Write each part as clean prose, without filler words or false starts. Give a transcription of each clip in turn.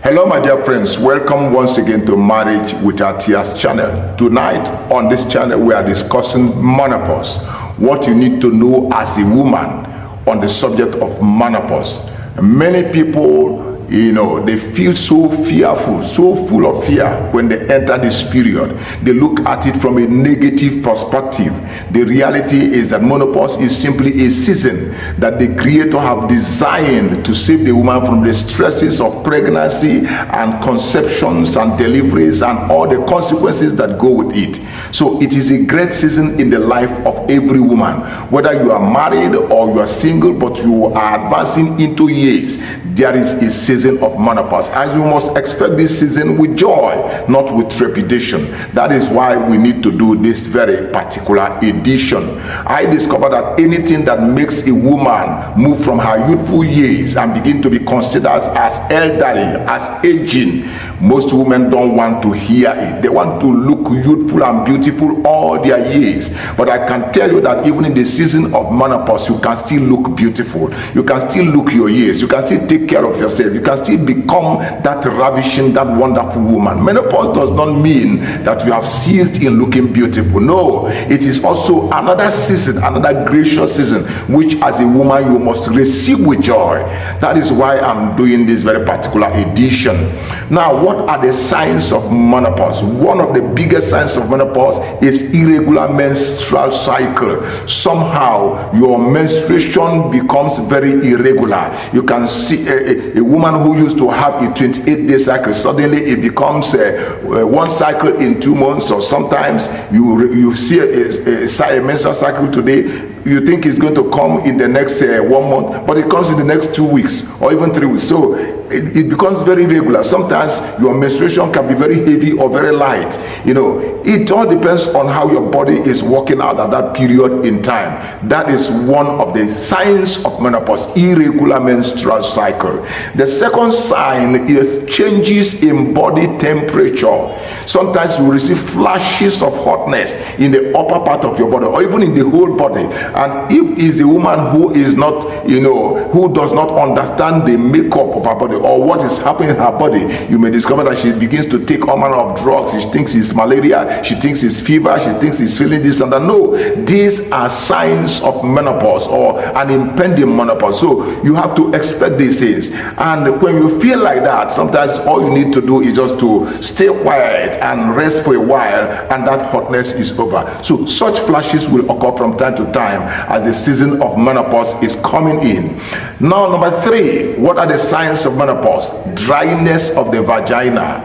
Hello my dear friends, welcome once again to Marriage Without Tears channel. Tonight on this channel we are discussing menopause, what you need to know as a woman on the subject of menopause. Many people, they feel so fearful, so full of fear when they enter this period. They look at it from a negative perspective. The reality is that menopause is simply a season that the Creator have designed to save the woman from the stresses of pregnancy and conceptions and deliveries and all the consequences that go with it. So it is a great season in the life of every woman, whether you are married or you are single but you are advancing into years. There is a season of menopause, and you must expect this season with joy, not with trepidation. That is why we need to do this very particular edition. I discovered that anything that makes a woman move from her youthful years and begin to be considered as elderly, as aging, most women don't want to hear it. They want to look youthful and beautiful all their years. But I can tell you that even in the season of menopause, you can still look beautiful. You can still look your years. You can still take care of yourself. You can still become that ravishing, that wonderful woman. Menopause does not mean that you have ceased in looking beautiful. No, it is also another season, another gracious season, which as a woman you must receive with joy. That is why I'm doing this very particular edition. Now, what are the signs of menopause? One of the biggest signs of menopause is irregular menstrual cycle. Somehow your menstruation becomes very irregular. You can see a woman who used to have a 28-day cycle, suddenly it becomes one cycle in 2 months, or sometimes you see a menstrual cycle today, you think it's going to come in the next 1 month, but it comes in the next 2 weeks or even 3 weeks. So it becomes very regular. Sometimes your menstruation can be very heavy or very light. It all depends on how your body is working out at that period in time. That is one of the signs of menopause, irregular menstrual cycle. The second sign is changes in body temperature. Sometimes you receive flashes of hotness in the upper part of your body or even in the whole body. And if it's a woman who is not, who does not understand the makeup of her body or what is happening in her body, you may discover that she begins to take all manner of drugs. She thinks it's malaria, she thinks it's fever, she thinks it's feeling this and that. No, these are signs of menopause or an impending menopause. So you have to expect these things. And when you feel like that, sometimes all you need to do is just to stay quiet and rest for a while, and that hotness is over. So such flashes will occur from time to time as the season of menopause is coming in. Now, number 3, what are the signs of menopause? Dryness of the vagina.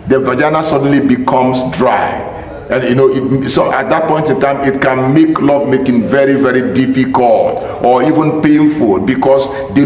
The vagina suddenly becomes dry. And so at that point in time it can make love making very, very difficult or even painful, because the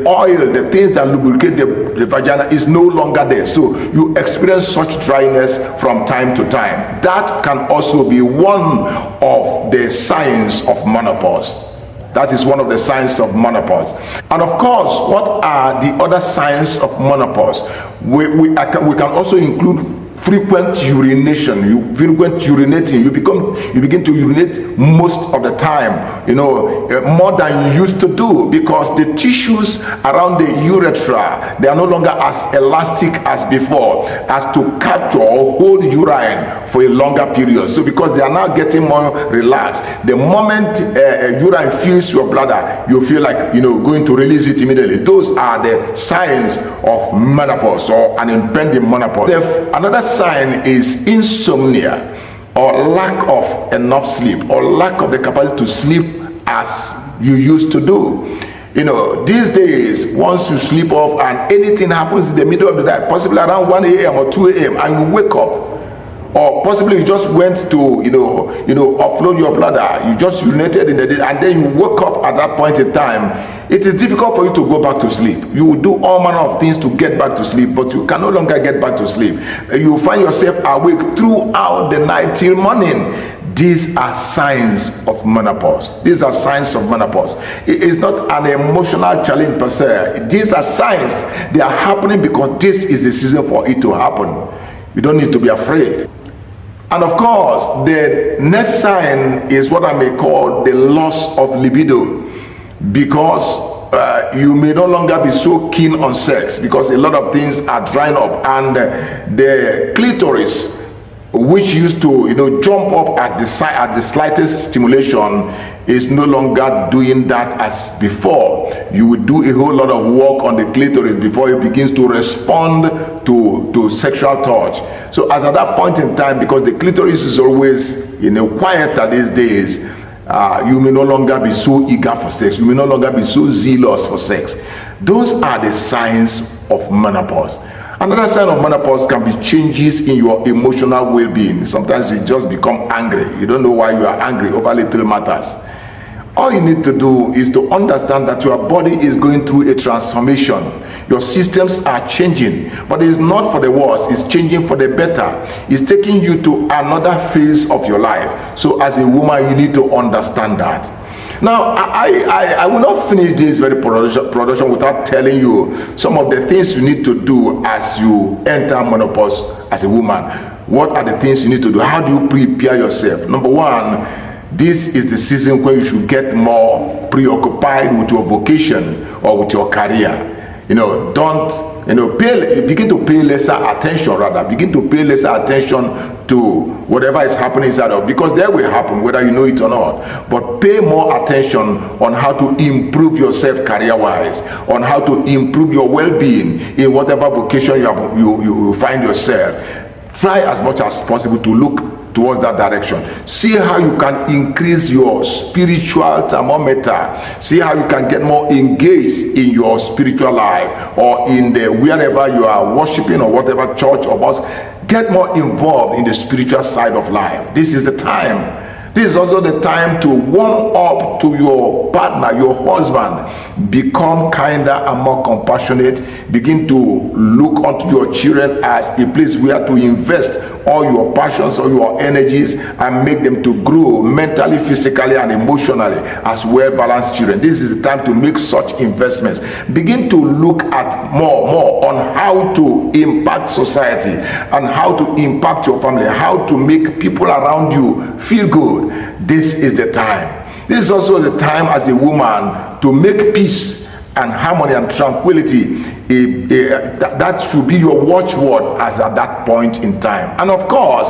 oil, the things that lubricate the vagina is no longer there. So you experience such dryness from time to time. That can also be one of the signs of menopause. That is one of the signs of menopause. And of course, what are the other signs of menopause? We can also include frequent urination. Frequent urinating. You begin to urinate most of the time, more than you used to do, because the tissues around the urethra, they are no longer as elastic as before, as to capture or hold urine for a longer period. So because they are now getting more relaxed, the moment urine fills your bladder, you feel like going to release it immediately. Those are the signs of menopause or an impending menopause. Another sign is insomnia, or lack of enough sleep, or lack of the capacity to sleep as you used to do. These days, once you sleep off and anything happens in the middle of the night, possibly around 1 a.m. or 2 a.m. and you wake up, or possibly you just went to upload your bladder, you just urinated in the day, and then you woke up at that point in time, it is difficult for you to go back to sleep. You will do all manner of things to get back to sleep, but you can no longer get back to sleep. You find yourself awake throughout the night till morning. These are signs of menopause. These are signs of menopause. It is not an emotional challenge per se. These are signs. They are happening because this is the season for it to happen. You don't need to be afraid. And of course, the next sign is what I may call the loss of libido, because you may no longer be so keen on sex because a lot of things are drying up, and the clitoris, which used to jump up at the slightest stimulation, is no longer doing that as before. You will do a whole lot of work on the clitoris before it begins to respond to sexual touch. So as at that point in time, because the clitoris is always quieter these days, you may no longer be so eager for sex. You may no longer be so zealous for sex. Those are the signs of menopause. Another sign of menopause can be changes in your emotional well-being. Sometimes you just become angry. You don't know why you are angry over little matters. All you need to do is to understand that your body is going through a transformation. Your systems are changing, but it's not for the worse. It's changing for the better. It's taking you to another phase of your life. So as a woman, you need to understand that. Now, I will not finish this very production without telling you some of the things you need to do as you enter menopause as a woman. What are the things you need to do? How do you prepare yourself? Number one, this is the season where you should get more preoccupied with your vocation or with your career. Begin to pay lesser attention, begin to pay lesser attention to whatever is happening inside of, because that will happen whether you know it or not. But pay more attention on how to improve yourself career-wise, on how to improve your well-being in whatever vocation you find yourself. Try as much as possible to look towards that direction. See how you can increase your spiritual thermometer. See how you can get more engaged in your spiritual life, or in the wherever you are worshiping, or whatever church or mosque. Get more involved in the spiritual side of life. This is the time. This is also the time to warm up to your partner, your husband. Become kinder and more compassionate. Begin to look onto your children as a place where to invest all your passions, all your energies, and make them to grow mentally, physically, and emotionally as well-balanced children. This is the time to make such investments. Begin to look at more on how to impact society and how to impact your family, how to make people around you feel good. This is the time. This is also the time as a woman to make peace and harmony and tranquility. That should be your watchword as at that point in time. And of course,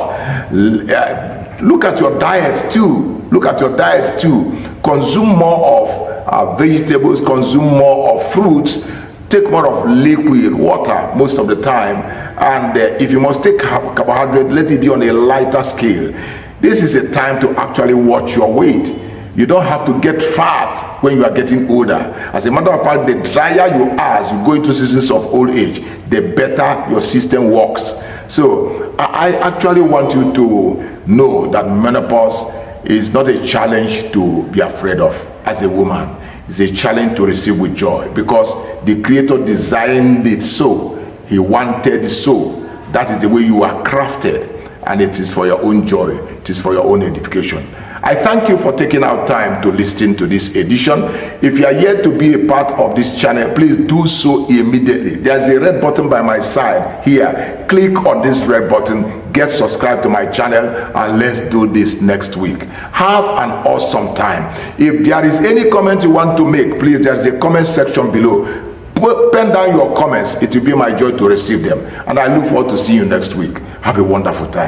look at your diet too. Consume more of vegetables, consume more of fruits, take more of liquid water most of the time, and if you must take carbohydrate, let it be on a lighter scale. This is a time to actually watch your weight. You don't have to get fat when you are getting older. As a matter of fact, the drier you are as you go into seasons of old age, the better your system works. So I actually want you to know that menopause is not a challenge to be afraid of as a woman. It's a challenge to receive with joy, because the Creator designed it so. He wanted it so. That is the way you are crafted, and it is for your own joy. It is for your own edification. I thank you for taking out time to listen to this edition. If you are yet to be a part of this channel, please do so immediately. There's a red button by my side here. Click on this red button, get subscribed to my channel, and let's do this next week. Have an awesome time. If there is any comment you want to make, please, there is a comment section below. Pen down your comments. It will be my joy to receive them. And I look forward to seeing you next week. Have a wonderful time.